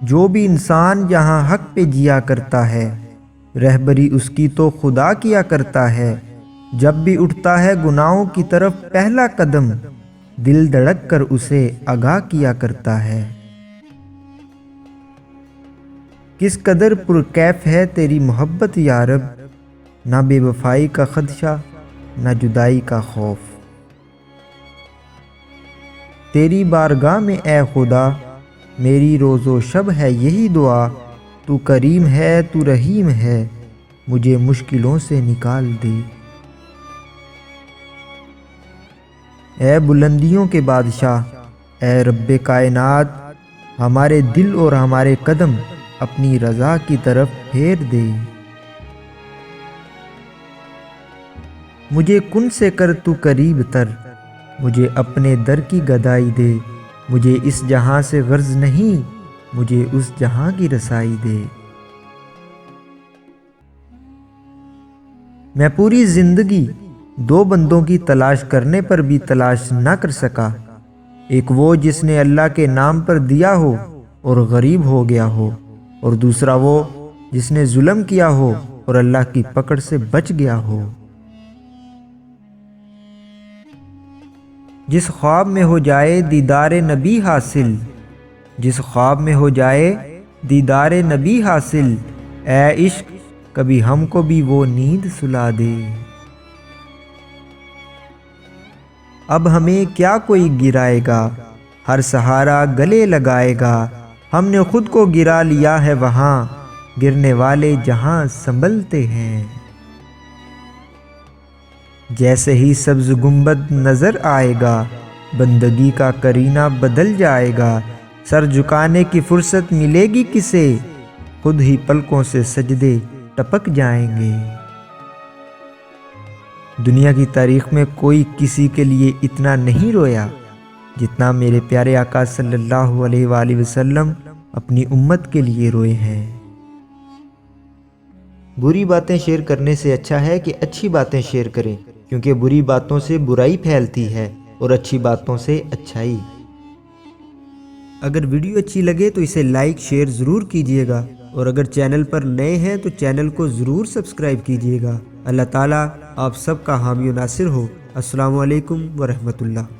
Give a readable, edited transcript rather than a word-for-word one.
جو بھی انسان یہاں حق پہ جیا کرتا ہے، رہبری اس کی تو خدا کیا کرتا ہے۔ جب بھی اٹھتا ہے گناہوں کی طرف پہلا قدم، دل دھڑک کر اسے آگاہ کیا کرتا ہے۔ کس قدر پرکیف ہے تیری محبت یا رب، نہ بے وفائی کا خدشہ نہ جدائی کا خوف۔ تیری بارگاہ میں اے خدا میری روز و شب ہے یہی دعا، تو کریم ہے تو رحیم ہے، مجھے مشکلوں سے نکال دے۔ اے بلندیوں کے بادشاہ، اے رب کائنات، ہمارے دل اور ہمارے قدم اپنی رضا کی طرف پھیر دے۔ مجھے کن سے کر تو قریب تر، مجھے اپنے در کی گدائی دے۔ مجھے اس جہاں سے غرض نہیں، مجھے اس جہاں کی رسائی دے۔ میں پوری زندگی دو بندوں کی تلاش کرنے پر بھی تلاش نہ کر سکا، ایک وہ جس نے اللہ کے نام پر دیا ہو اور غریب ہو گیا ہو، اور دوسرا وہ جس نے ظلم کیا ہو اور اللہ کی پکڑ سے بچ گیا ہو۔ جس خواب میں ہو جائے دیدار نبی حاصل، جس خواب میں ہو جائے دیدار نبی حاصل، اے عشق کبھی ہم کو بھی وہ نیند سلا دے۔ اب ہمیں کیا کوئی گرائے گا، ہر سہارا گلے لگائے گا، ہم نے خود کو گرا لیا ہے وہاں، گرنے والے جہاں سنبھلتے ہیں۔ جیسے ہی سبز گنبد نظر آئے گا، بندگی کا کرینہ بدل جائے گا، سر جھکانے کی فرصت ملے گی کسے، خود ہی پلکوں سے سجدے ٹپک جائیں گے۔ دنیا کی تاریخ میں کوئی کسی کے لیے اتنا نہیں رویا جتنا میرے پیارے آقا صلی اللہ علیہ وآلہ وسلم اپنی امت کے لیے روئے ہیں۔ بری باتیں شیئر کرنے سے اچھا ہے کہ اچھی باتیں شیئر کریں، کیونکہ بری باتوں سے برائی پھیلتی ہے اور اچھی باتوں سے اچھائی۔ اگر ویڈیو اچھی لگے تو اسے لائک شیئر ضرور کیجیے گا، اور اگر چینل پر نئے ہیں تو چینل کو ضرور سبسکرائب کیجیے گا۔ اللہ تعالیٰ آپ سب کا حامی و ناصر ہو۔ السلام علیکم ورحمۃ اللہ۔